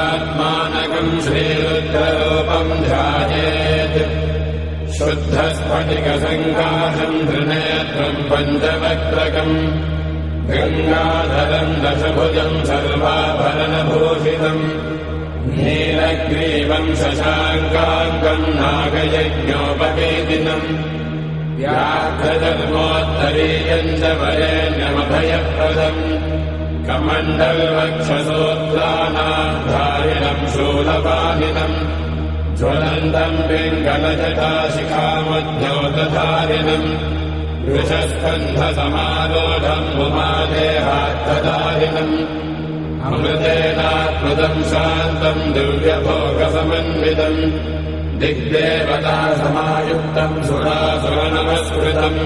नीलात्मानकम् श्रीरुद्ररूपम् ध्यायेत् शुद्धस्फटिकसङ्काशम् त्रिनेत्रम् पञ्चवक्त्रकम् गङ्गाधरम् दशभुजम् सर्वाभरणभूषितम् नीलग्रीवम् शशाङ्काङ्कम् नागयज्ञोपवेदिनम् व्याघ्रधर्मोत्तरीयम् च वरेण्यमभयप्रदम् कमण्डलवक्षसोत्थानाधारिणम् शूलपाणिनम् ज्वलन्तम् पिङ्गलजटाशिखामध्योतधारिणम् वृषस्कन्धसमारोढम् उमादेहार्थधारिणम् अमृतेनात्मदम् शान्तम् दिव्यभोगसमन्वितम् दिग्देवता समायुक्तम् सुरासुरनमस्कृतम्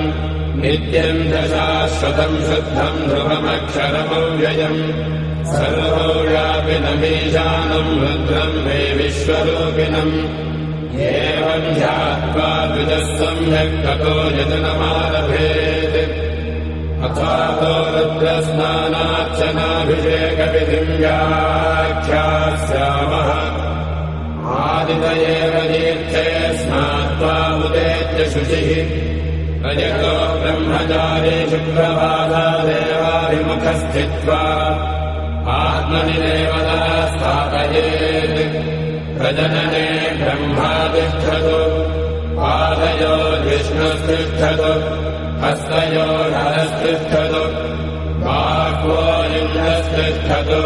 नित्यम् च शाश्वतम् शुद्धम् ध्रुवमक्षरमव्ययम् सर्वव्यापिनमीशानम् रुद्रम् मे विश्वरूपिणम् एवम् ध्यात्वा द्विजः सम्यक् ततो यजनमारभेत् अथातो रुद्रस्नानार्चनाभिषेकविधिम् व्याख्यास्यामः आदितयेव तीर्थे स्नात्वा उदेत्य शुचिः रजतो ब्रह्मचारी शुक्रवादादेवाभिमुखस्थित्वा आत्मनि देवता स्थापयेत् प्रजनने ब्रह्मा तिष्ठतु पादयोर्विष्णुस्तिष्ठतु हस्तयोर्हरस्तिष्ठतु बाह्वोरिन्द्रस्तिष्ठतु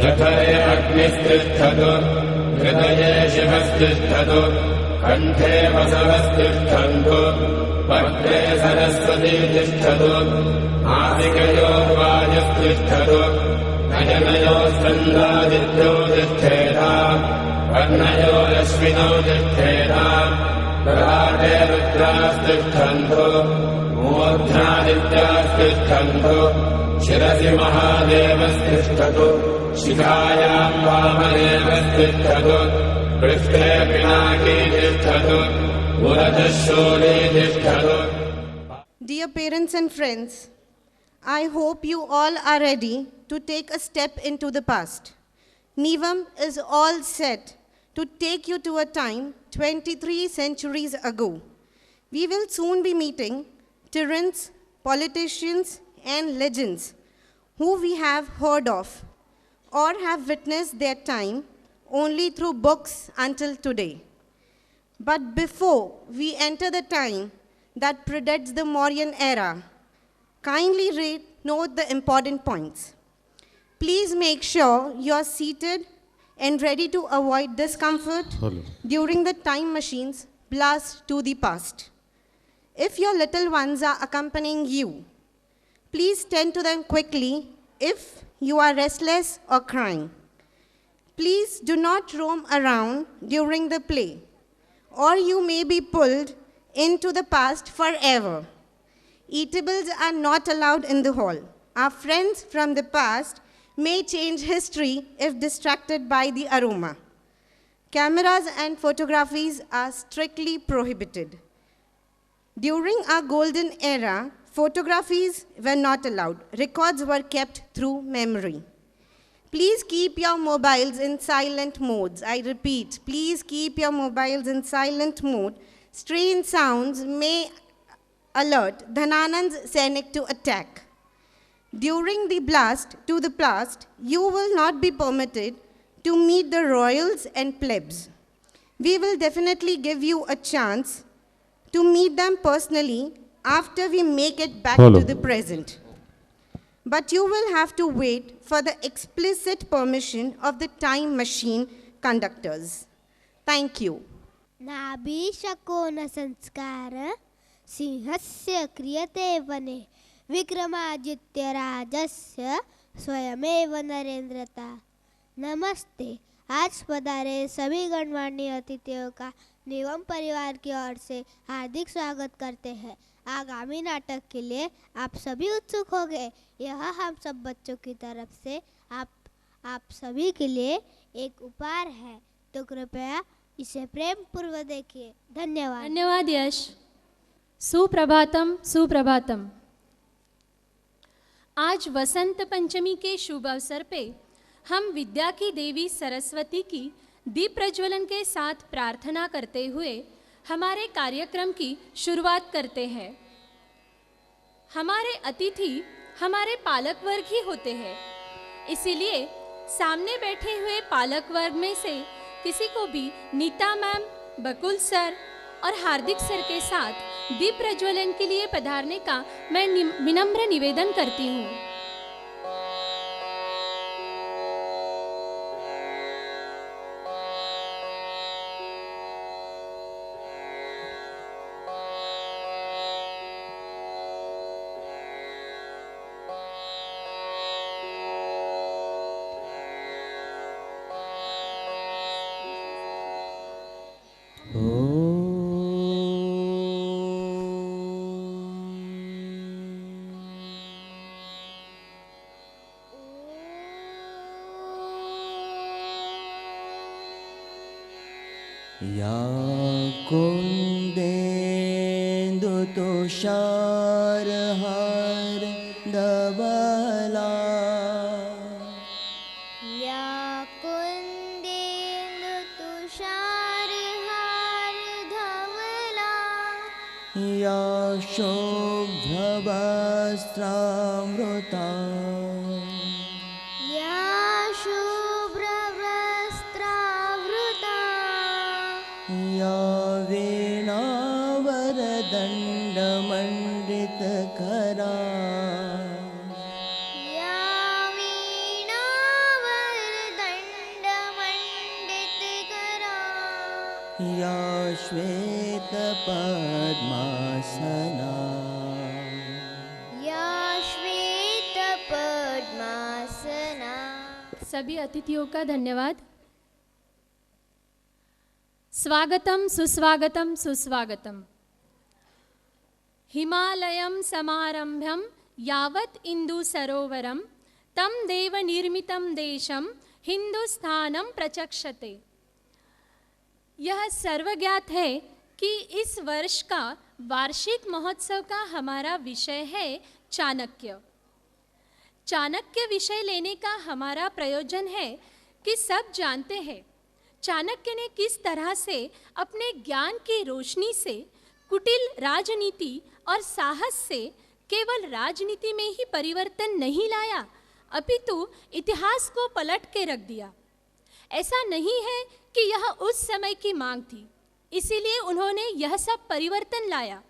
जठरे अग्निस्तिष्ठतु हृदये शिवस्तिष्ठतु कण्ठे वसवस्तिष्ठन्तु वक्त्रे सरस्वती तिष्ठतु नासिकयोर्वायुस्तिष्ठतु नयनयोस्कन्धादित्यो तिष्ठेताम् कर्णयोरश्विनौ तिष्ठेताम् ललाटे रुद्रास्तिष्ठन्तु मूर्ध्नादित्यास्तिष्ठन्तु शिरसि महादेवस्तिष्ठतु शिखायाम् वामदेवस्तिष्ठतु पृष्ठे पिनाकी तिष्ठतु पुरतः शूली तिष्ठतु. Dear parents and friends, I hope you all are ready to take a step into the past. Nivam is all set to take you to a time 23 centuries ago. We will soon be meeting tyrants, politicians, and legends who we have heard of or have witnessed their time only through books until today. But before we enter the time that predates the Mauryan era, kindly note the important points. Please make sure you are seated and ready to avoid discomfort during the time machine's blast to the past. If your little ones are accompanying you, please tend to them quickly if you are restless or crying. Please do not roam around during the play, or you may be pulled into the past forever. Eatables are not allowed in the hall. Our friends from the past may change history if distracted by the aroma. Cameras and photographies are strictly prohibited. During our golden era, photographies were not allowed. Records were kept through memory. Please keep your mobiles in silent modes. I repeat, please keep your mobiles in silent mode. Strange sounds may alert Dhananand's Sainik to attack. During the blast to the past, you will not be permitted to meet the royals and plebs. We will definitely give you a chance to meet them personally after we make it back to the present. But you will have to wait for the explicit permission of the time machine conductors. Thank you. नाभीशकोन संस्कार सिंहस्य क्रियते वने विक्रमादित्य राजस्य स्वयमेव नरेंद्रता. नमस्ते. आज पधारे सभी गणमान्य अतिथियों का निगम परिवार की ओर से हार्दिक स्वागत करते हैं. आगामी नाटक के लिए आप सभी उत्सुक हो गए. यह हम सब बच्चों की तरफ से आप सभी के लिए एक उपहार है, तो कृपया इसे प्रेम पूर्वक देखिए. धन्यवाद. धन्यवाद यश. सुप्रभातम सुप्रभातम. आज वसंत पंचमी के शुभ अवसर पे हम विद्या की देवी सरस्वती की दीप प्रज्वलन के साथ प्रार्थना करते हुए हमारे कार्यक्रम की शुरुआत करते हैं। हमारे अतिथि हमारे पालक वर्ग ही होते हैं, इसीलिए सामने बैठे हुए पालक वर्ग में से किसी को भी नीता मैम, बकुल सर और हार्दिक सर के साथ दीप प्रज्वलन के लिए पधारने का मैं विनम्र निवेदन करती हूँ। या कुन्देन्दुतुषारहार धवला या कुन्देन्दुतुषारहार धवला या शुभ्रवस्त्रामृता या शुभ्रवस्त्रावृता या वीणावरदण्डमण्डितकरा या वीणावरदण्डमण्डितकरा या श्वेतपद्मासना या श्वेतपद्मासना। सभी अतिथियों का धन्यवाद। स्वागतम सुस्वागतम सुस्वागतम। हिमालयं समारंभ्यं यावत् इंदु सरोवरम तम देव निर्मितं देशम हिंदुस्थानम प्रचक्षते। यह सर्वज्ञात है कि इस वर्ष का वार्षिक महोत्सव का हमारा विषय है चाणक्य। चाणक्य विषय लेने का हमारा प्रयोजन है कि सब जानते हैं चाणक्य ने किस तरह से अपने ज्ञान की रोशनी से कुटिल राजनीति और साहस से केवल राजनीति में ही परिवर्तन नहीं लाया, अपितु इतिहास को पलट के रख दिया। ऐसा नहीं है कि यह उस समय की मांग थी, इसीलिए उन्होंने यह सब परिवर्तन लाया।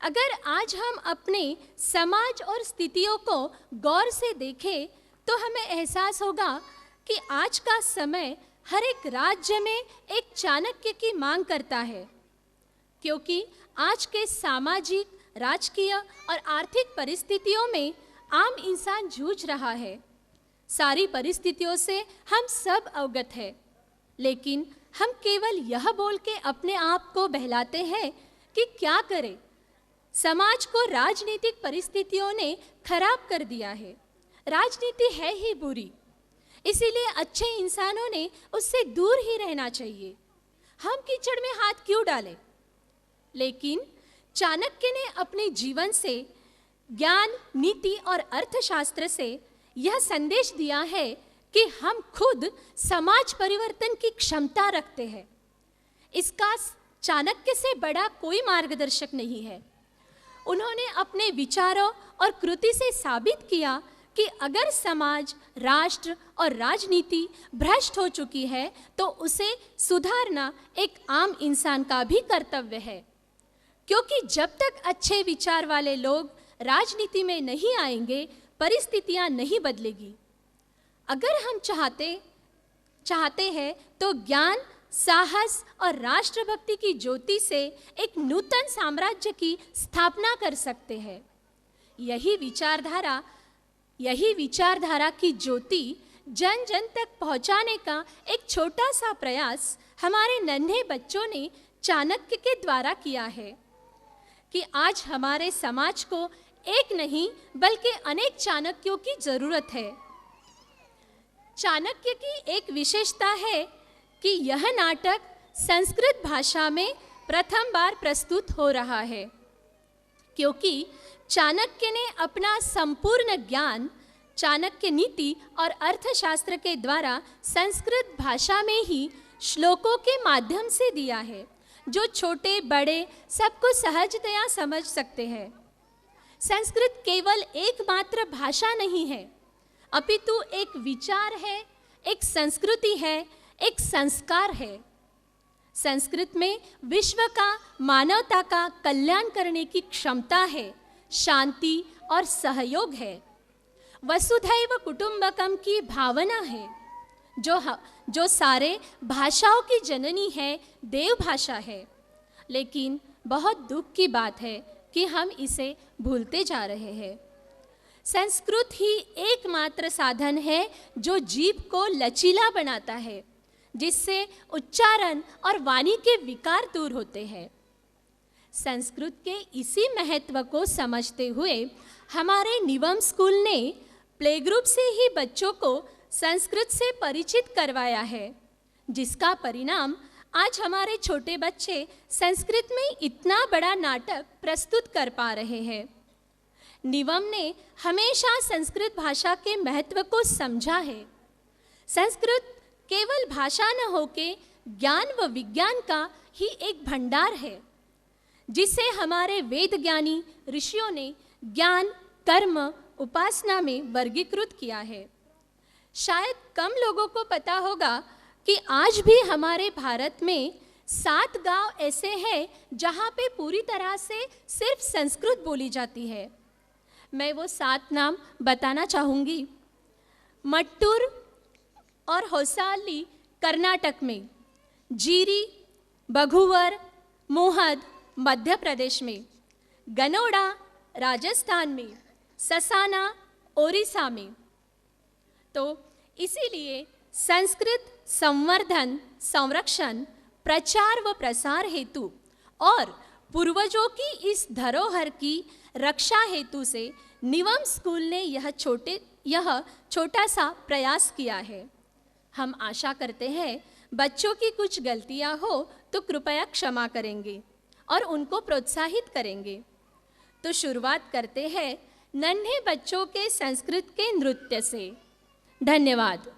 अगर आज हम अपने समाज और स्थितियों को गौर से देखें तो हमें एहसास होगा कि आज का समय हर एक राज्य में एक चाणक्य की मांग करता है, क्योंकि आज के सामाजिक, राजकीय और आर्थिक परिस्थितियों में आम इंसान जूझ रहा है। सारी परिस्थितियों से हम सब अवगत हैं, लेकिन हम केवल यह बोल के अपने आप को बहलाते हैं कि क्या करें। समाज को राजनीतिक परिस्थितियों ने खराब कर दिया है। राजनीति है ही बुरी, इसीलिए अच्छे इंसानों ने उससे दूर ही रहना चाहिए। हम कीचड़ में हाथ क्यों डालें? लेकिन चाणक्य ने अपने जीवन से, ज्ञान, नीति और अर्थशास्त्र से यह संदेश दिया है कि हम खुद समाज परिवर्तन की क्षमता रखते हैं। इसका चाणक्य से बड़ा कोई मार्गदर्शक नहीं है। उन्होंने अपने विचारों और कृति से साबित किया कि अगर समाज, राष्ट्र और राजनीति भ्रष्ट हो चुकी है तो उसे सुधारना एक आम इंसान का भी कर्तव्य है, क्योंकि जब तक अच्छे विचार वाले लोग राजनीति में नहीं आएंगे, परिस्थितियां नहीं बदलेगी। अगर हम चाहते हैं तो ज्ञान, साहस और राष्ट्रभक्ति की ज्योति से एक नूतन साम्राज्य की स्थापना कर सकते हैं। यही विचारधारा की ज्योति जन जन तक पहुंचाने का एक छोटा सा प्रयास हमारे नन्हे बच्चों ने चाणक्य के द्वारा किया है कि आज हमारे समाज को एक नहीं बल्कि अनेक चाणक्यों की जरूरत है। चाणक्य की एक विशेषता है कि यह नाटक संस्कृत भाषा में प्रथम बार प्रस्तुत हो रहा है, क्योंकि चाणक्य ने अपना संपूर्ण ज्ञान चाणक्य नीति और अर्थशास्त्र के द्वारा संस्कृत भाषा में ही श्लोकों के माध्यम से दिया है, जो छोटे बड़े सबको सहजतया समझ सकते हैं। संस्कृत केवल एकमात्र भाषा नहीं है, अपितु एक विचार है, एक संस्कृति है, एक संस्कार है। संस्कृत में विश्व का, मानवता का कल्याण करने की क्षमता है, शांति और सहयोग है। वसुधैव कुटुंबकम की भावना है, जो सारे भाषाओं की जननी है, देव भाषा है। लेकिन बहुत दुख की बात है कि हम इसे भूलते जा रहे हैं। संस्कृत ही एकमात्र साधन है जो जीव को लचीला बनाता है, जिससे उच्चारण और वाणी के विकार दूर होते हैं। संस्कृत के इसी महत्व को समझते हुए हमारे निवम स्कूल ने प्ले ग्रुप से ही बच्चों को संस्कृत से परिचित करवाया है, जिसका परिणाम आज हमारे छोटे बच्चे संस्कृत में इतना बड़ा नाटक प्रस्तुत कर पा रहे हैं। निवम ने हमेशा संस्कृत भाषा के महत्व को समझा है। संस्कृत केवल भाषा न होके ज्ञान व विज्ञान का ही एक भंडार है, जिसे हमारे वेद ज्ञानी ऋषियों ने ज्ञान, कर्म, उपासना में वर्गीकृत किया है। शायद कम लोगों को पता होगा कि आज भी हमारे भारत में 7 गांव ऐसे हैं जहां पे पूरी तरह से सिर्फ संस्कृत बोली जाती है। मैं वो 7 नाम बताना चाहूँगी। मट्टूर और होसाली कर्नाटक में, जीरी, बघुवर, मोहद मध्य प्रदेश में, गनोड़ा राजस्थान में, ससाना ओडिशा में। तो इसीलिए संस्कृत संवर्धन, संरक्षण, प्रचार व प्रसार हेतु और पूर्वजों की इस धरोहर की रक्षा हेतु से निवम स्कूल ने यह छोटा सा प्रयास किया है। हम आशा करते हैं बच्चों की कुछ गलतियां हो तो कृपया क्षमा करेंगे और उनको प्रोत्साहित करेंगे। तो शुरुआत करते हैं नन्हे बच्चों के संस्कृत के नृत्य से। धन्यवाद।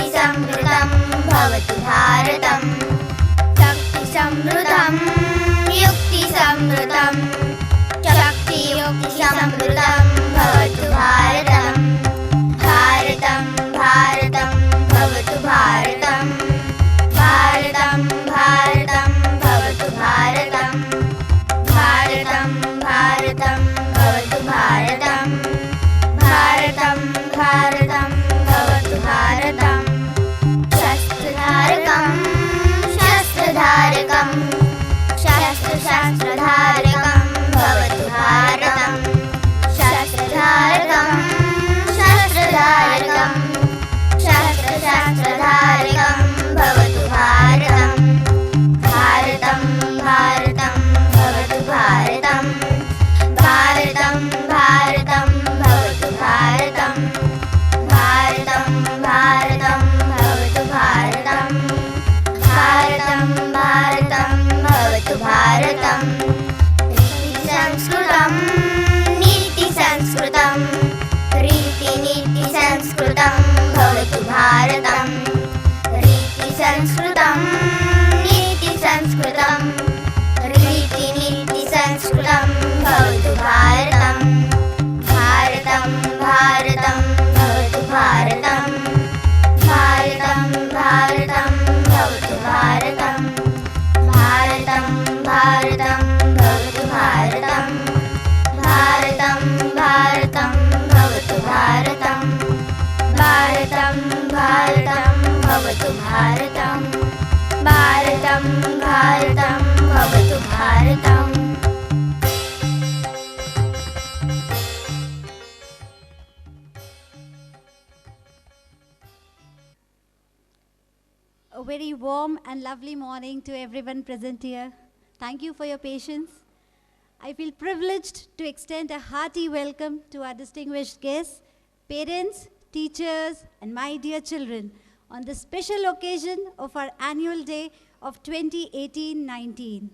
युक्तिसमृद्धं भवतु भारतम् शक्तिसमृद्धं युक्तिसमृद्धं शक्तियुक्तिसमृद्धं भवतु भारतम् भारतं भारतं भवतु भारतं भारतं भारतं भवतु भारतं भारतं भारतं भवतु भारतं भारतं भारतं भवतु भारतं शस्त्रधारकं शस्त्रधारकं शस्त्रधारकं भवतु भारतं शस्त्रधारकं शस्त्रधारकं शस्त्रधारकं भवतु भारतं भारतं भारतं भवतु भारतं भारतं भारतं भवतु भारतं भारतं भारतं भवतु भारतं भारतं भारतं भवतु भारतं संस्कृतं नीतिसंस्कृतं रीतिनीतिसंस्कृतं भवतु भारतं रीतिसंस्कृतं नीतिसंस्कृतं रीतिनीतिसंस्कृतं भवतु भारतं भारतं भारतं भवतु भारतं भारतं भारतं भवतु भारतं भारतं भारतं भवतु भारतं भारतं भारतं भवतु भारतं भारतं भारतं भवतु भारतं भारतं भारतं भवतु भारतम् A very warm and lovely morning to everyone present here. Thank you for your patience. I feel privileged to extend a hearty welcome to our distinguished guests, parents, teachers, and my dear children on the special occasion of our annual day of 2018-19.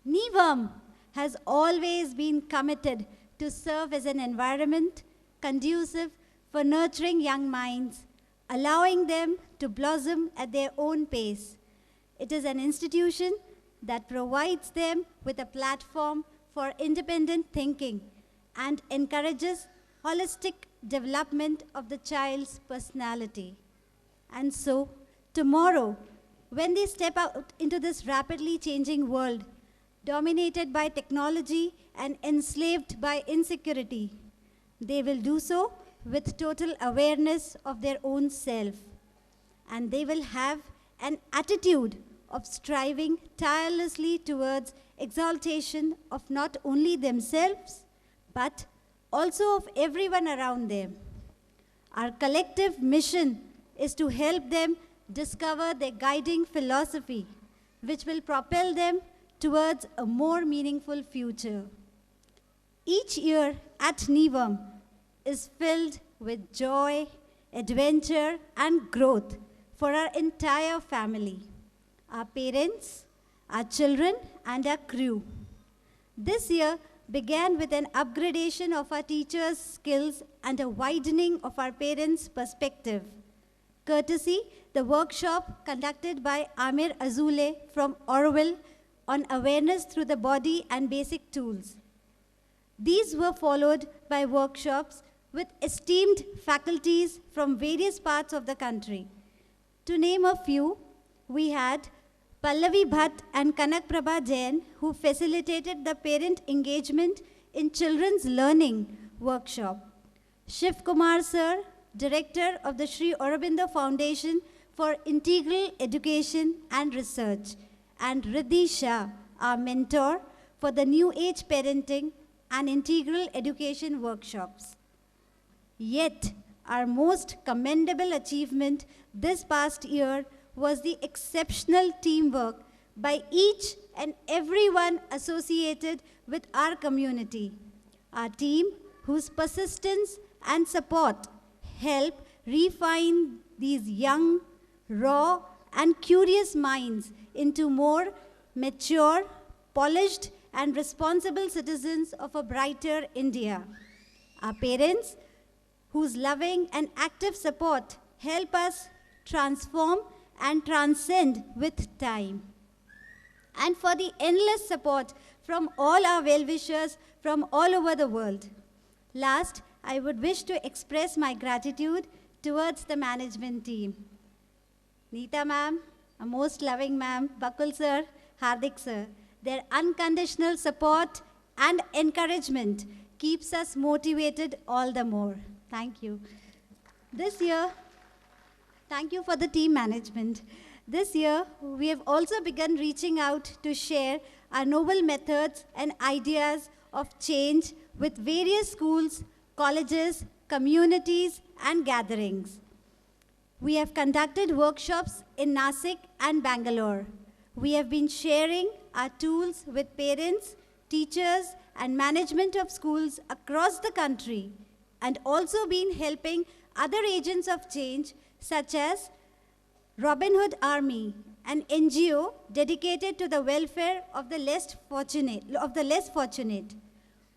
NIVAM has always been committed to serve as an environment conducive for nurturing young minds, allowing them to blossom at their own pace. It is an institution that provides them with a platform for independent thinking and encourages holistic development of the child's personality. And so, tomorrow, when they step out into this rapidly changing world, dominated by technology and enslaved by insecurity, they will do so with total awareness of their own self. And they will have an attitude of striving tirelessly towards exaltation of not only themselves, but also of everyone around them. Our collective mission is to help them discover their guiding philosophy, which will propel them towards a more meaningful future. Each year at NIVAM is filled with joy, adventure, and growth for our entire family, our parents, our children, and our crew. This year began with an upgradation of our teachers' skills and a widening of our parents' perspective. Courtesy, the workshop conducted by Amir Azule from Orwell on awareness through the body and basic tools. These were followed by workshops with esteemed faculties from various parts of the country. To name a few, we had Pallavi Bhatt and Kanak Prabha Jain, who facilitated the parent engagement in children's learning workshop. Shiv Kumar Sir, Director of the Sri Aurobindo Foundation for Integral Education and Research, and Riddhi Shah, our mentor for the New Age Parenting and Integral Education workshops. Yet, our most commendable achievement this past year was the exceptional teamwork by each and everyone associated with our community. Our team, whose persistence and support help refine these young, raw, and curious minds into more mature, polished, and responsible citizens of a brighter India. Our parents, whose loving and active support help us transform, and transcend with time. And for the endless support from all our well-wishers from all over the world. Last, I would wish to express my gratitude towards the management team. Neeta ma'am, a most loving ma'am, Bakul sir, Hardik sir. Their unconditional support and encouragement keeps us motivated all the more. Thank you. This year, thank you for the team management. This year, we have also begun reaching out to share our novel methods and ideas of change with various schools, colleges, communities, and gatherings. We have conducted workshops in Nasik and Bangalore. We have been sharing our tools with parents, teachers, and management of schools across the country, and also been helping other agents of change such as Robin Hood Army, an NGO dedicated to the welfare of the less fortunate.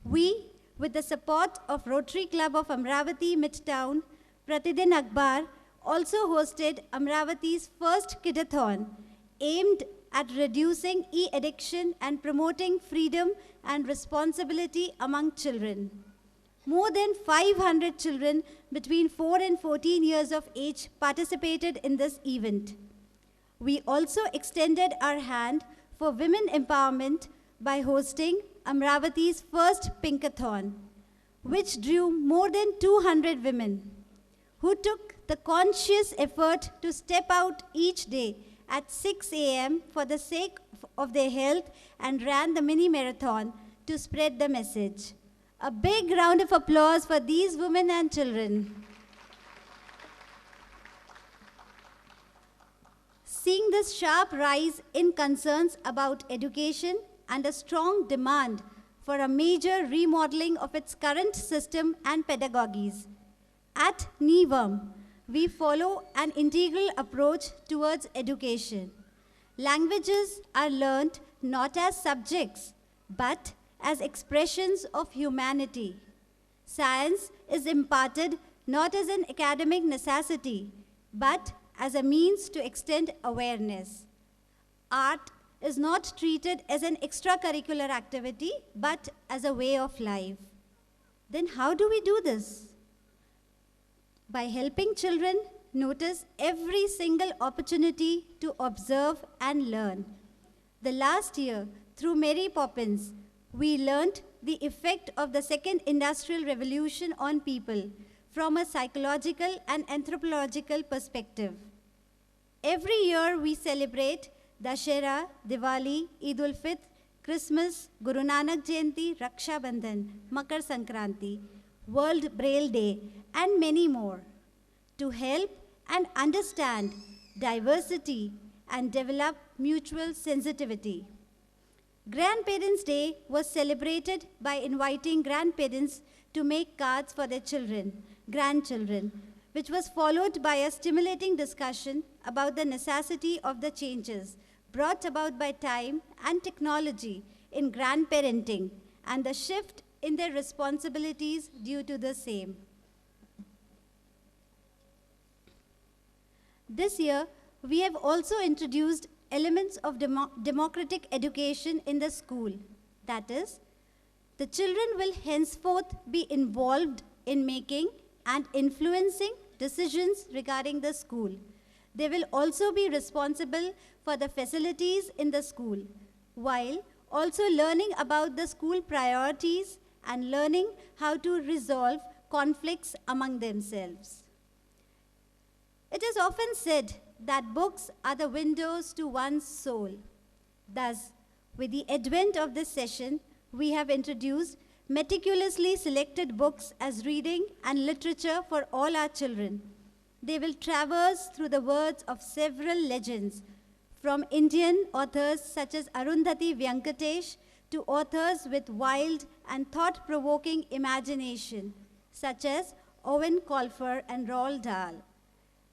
We, with the support of Rotary Club of Amravati Midtown, Pratidin Akbar, also hosted Amravati's first Kidathon, aimed at reducing e-addiction and promoting freedom and responsibility among children. More than 500 children between 4 and 14 years of age participated in this event. We also extended our hand for women empowerment by hosting Amravati's first Pinkathon, which drew more than 200 women who took the conscious effort to step out each day at 6 a.m. for the sake of their health and ran the mini marathon to spread the message. A big round of applause for these women and children. Seeing this sharp rise in concerns about education and a strong demand for a major remodeling of its current system and pedagogies, at NIVAM, we follow an integral approach towards education. Languages are learnt not as subjects, but as expressions of humanity. Science is imparted not as an academic necessity, but as a means to extend awareness. Art is not treated as an extracurricular activity, but as a way of life. Then how do we do this? By helping children notice every single opportunity to observe and learn. The last year, through Mary Poppins, we learnt the effect of the second industrial revolution on people from a psychological and anthropological perspective. Every year we celebrate Dashera, Diwali, Eid ul-Fitr, Christmas, Guru Nanak Jayanti, Raksha Bandhan, Makar Sankranti, World Braille Day, and many more, to help and understand diversity and develop mutual sensitivity. Grandparents' Day was celebrated by inviting grandparents to make cards for their grandchildren, which was followed by a stimulating discussion about the necessity of the changes brought about by time and technology in grandparenting and the shift in their responsibilities due to the same. This year, we have also introduced elements of democratic education in the school. That is, the children will henceforth be involved in making and influencing decisions regarding the school. They will also be responsible for the facilities in the school, while also learning about the school priorities and learning how to resolve conflicts among themselves. It is often said that books are the windows to one's soul. Thus, with the advent of this session, we have introduced meticulously selected books as reading and literature for all our children. They will traverse through the words of several legends, from Indian authors such as Arundhati Vyankatesh to authors with wild and thought-provoking imagination, such as Owen Colfer and Roald Dahl.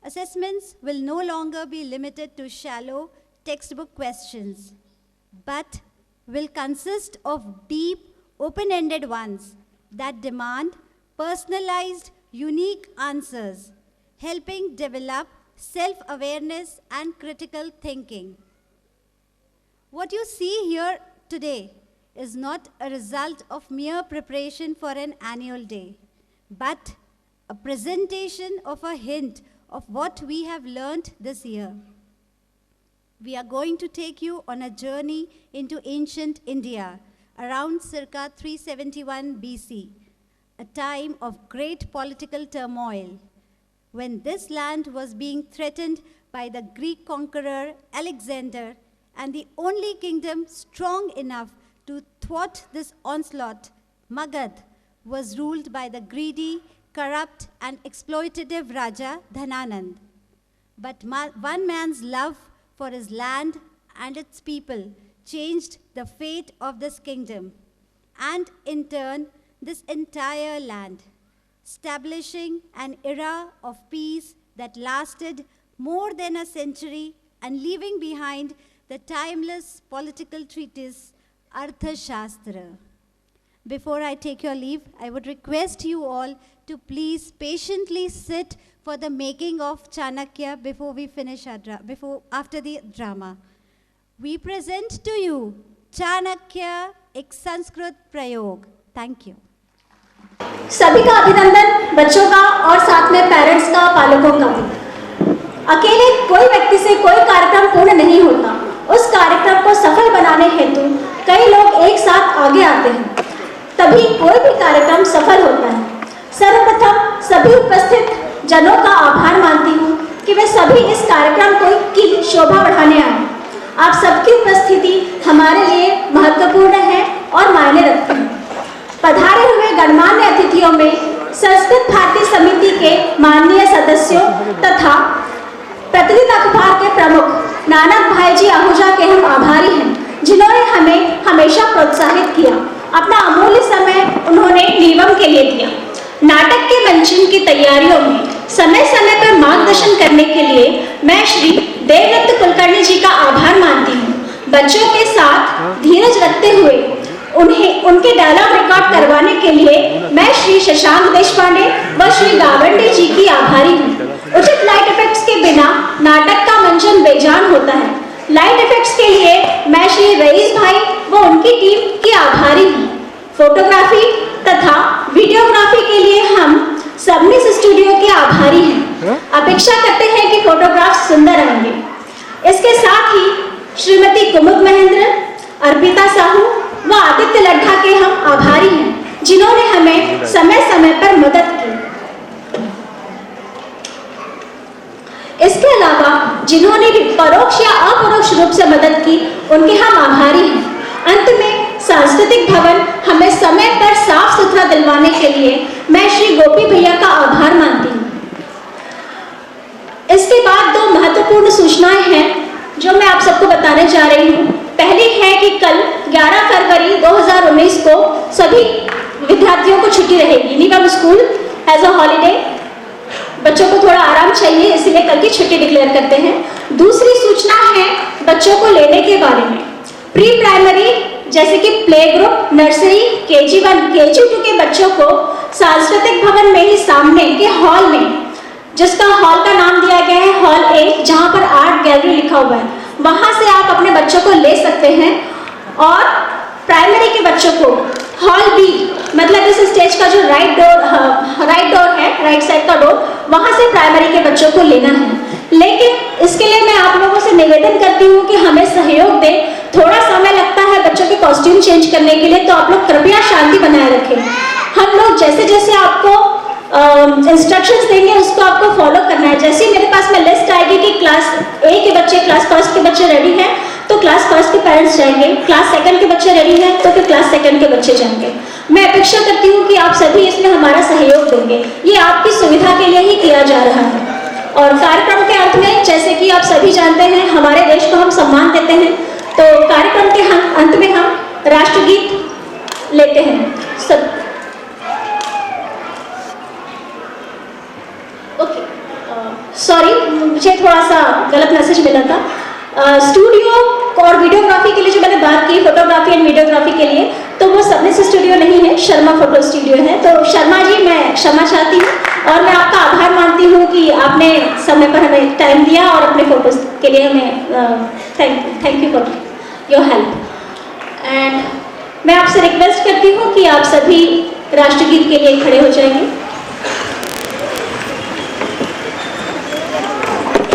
Assessments will no longer be limited to shallow textbook questions, but will consist of deep, open-ended ones that demand personalized, unique answers, helping develop self-awareness, and critical thinking. What you see here today is not a result of mere preparation for an annual day, but a presentation of a hint of what we have learned this year. We are going to take you on a journey into ancient India, around circa 371 BC, a time of great political turmoil, when this land was being threatened by the Greek conqueror Alexander, and the only kingdom strong enough to thwart this onslaught, Magad, was ruled by the greedy, corrupt, and exploitative Raja Dhananand. But one man's love for his land and its people changed the fate of this kingdom, and in turn, this entire land, establishing an era of peace that lasted more than a century and leaving behind the timeless political treatise Arthashastra. Before I take your leave, I would request you all to please patiently sit for the making of Chanakya before we finish our after the drama. We present to you Chanakya, एक संस्कृत प्रयोग. Thank you. सभी का अभिनंदन, बच्चों का और साथ में पेरेंट्स का, पालकों का भी। अकेले कोई व्यक्ति से कोई कार्यक्रम पूर्ण नहीं होता। उस कार्यक्रम को सफल बनाने हेतु कई लोग एक साथ आगे आते हैं, तभी कोई भी कार्यक्रम सफल होता है। सर्वप्रथम सभी उपस्थित जनों का आभार मानती हूँ कि वे सभी इस कार्यक्रम की शोभा बढ़ाने आए। आप सबकी उपस्थिति हमारे लिए महत्वपूर्ण है और मायने रखती है। पधारे हुए गणमान्य अतिथियों में संस्कृत भारती समिति के माननीय सदस्यों तथा प्रतिदिन अखबार के प्रमुख नानक भाई जी आहूजा के हम आभारी हैं, जिन्होंने हमें हमेशा प्रोत्साहित किया। अपना अमूल्य समय उन्होंने नीवम के लिए दिया। नाटक के मंचन की तैयारियों में समय समय पर मार्गदर्शन करने के लिए मैं श्री देवदत्त कुलकर्णी जी का आभार मानती हूँ। बच्चों के साथ धीरज रखते हुए उनके डायलॉग रिकॉर्ड करवाने के लिए मैं श्री शशांक देशपांडे व श्री गावंडी जी की आभारी हूँ। उचित लाइट इफेक्ट्स के बिना नाटक का मंचन बेजान होता है। लाइट इफेक्ट्स के लिए मैं श्री रईस भाई व उनकी टीम की आभारी हूँ। फोटोग्राफी तथा वीडियोग्राफी के लिए हम सबनिस स्टूडियो के आभारी हैं। अपेक्षा करते हैं कि फोटोग्राफ सुंदर आएंगे। इसके साथ ही श्रीमती कुमुद महेंद्र, अर्पिता साहू व आदित्य लड्ढा के हम आभारी हैं, जिन्होंने हमें समय समय पर मदद की। इसके अलावा जिन्होंने भी परोक्ष या अपरोक्ष रूप से मदद की, उनके हम आभारी हैं। अंत में सांस्कृतिक भवन हमें समय पर साफ सुथरा दिलवाने के लिए मैं श्री गोपी भैया का आभार मानती हूँ। इसके बाद दो महत्वपूर्ण सूचनाएं हैं जो मैं आप सबको बताने जा रही हूँ। पहली है कि कल 11 फरवरी 2019 को सभी विद्यार्थियों को छुट्टी रहेगी। नीवम स्कूल एज अ हॉलीडे, बच्चों को थोड़ा आराम चाहिए, इसलिए कल की छुट्टी डिक्लेयर करते हैं। दूसरी सूचना है बच्चों को लेने के बारे में। प्री प्राइमरी जैसे कि play group, nursery, KG1, KG2 के बच्चों को सांस्कृतिक भवन में ही सामने के हॉल में, जिसका हॉल का नाम दिया गया है हॉल A, जहां पर आर्ट गैलरी लिखा हुआ है, वहां से आप अपने बच्चों को ले सकते हैं। और प्राइमरी के बच्चों को हॉल B, मतलब इस स्टेज का जो राइट डोर है, राइट साइड का डोर, वहां से प्राइमरी के बच्चों को लेना है। लेकिन इसके लिए मैं आप लोगों से निवेदन करती हूँ कि हमें सहयोग दें। थोड़ा समय लगता है बच्चों के कॉस्ट्यूम चेंज करने के लिए, तो आप लोग कृपया शांति बनाए रखें। हम लोग जैसे जैसे आपको इंस्ट्रक्शंस देंगे उसको आपको फॉलो करना है। जैसे मेरे पास में लिस्ट आएगी कि क्लास A के बच्चे, क्लास फर्स्ट के बच्चे रेडी हैं, तो क्लास फर्स्ट के पेरेंट्स जाएंगे। क्लास सेकंड के बच्चे रेडी हैं, तो फिर क्लास सेकंड के बच्चे जाएंगे। मैं अपेक्षा करती हूँ कि आप सभी इसमें हमारा सहयोग देंगे। ये आपकी सुविधा के लिए ही किया जा रहा है। और कार्यक्रम के अंत में, जैसे कि आप सभी जानते हैं, हमारे देश को हम सम्मान देते हैं, तो कार्यक्रम के अंत में हम राष्ट्रगीत लेते हैं सब। ओके, सॉरी, मुझे थोड़ा सा गलत मैसेज मिला था। स्टूडियो और वीडियोग्राफी के लिए जो मैंने बात की, फोटोग्राफी एंड वीडियोग्राफी के लिए, तो वो सबनिस स्टूडियो नहीं है, में शर्मा फोटो स्टूडियो है। तो शर्मा जी, मैं क्षमा चाहती हूँ और मैं आपका आभार मानती हूँ कि आपने समय पर हमें टाइम दिया और अपने फोटोज के लिए हमें thank you for your help. And मैं आपसे रिक्वेस्ट करती हूँ कि आप सभी राष्ट्रगीत के लिए खड़े हो जाएंगे।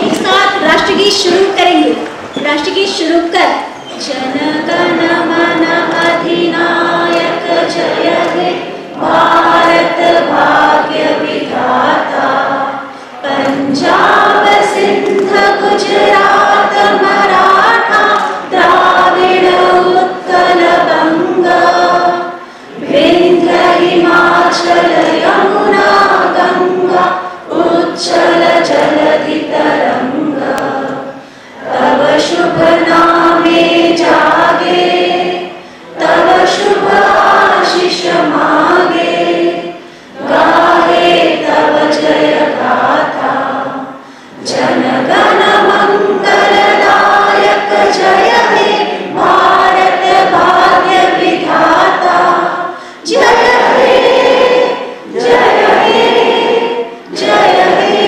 एक साथ राष्ट्रगीत शुरू करेंगे। राष्ट्रगीत शुरू कर। जन गण मन अधिनायक जय हे भारत भाग्य विधाता, पंजाब सिंध गुजरात मराठा द्राविड़ उत्कल बंगा, विंध्य हिमाचल यमुना गंगा उच्चल जलधि तरंगा, तब शुभ नामे जागे, तब शुभ आशीष मागे, गाहे तब जय गाथा, जन गण मंगलदायक जय हे भारत भाग्य विधाता, जय हे जय हे जय हे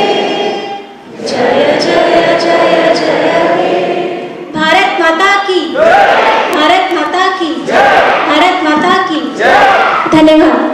जय जय जय जय हे। भारत माता की, भारत माता की, भारत माता की। धन्यवाद।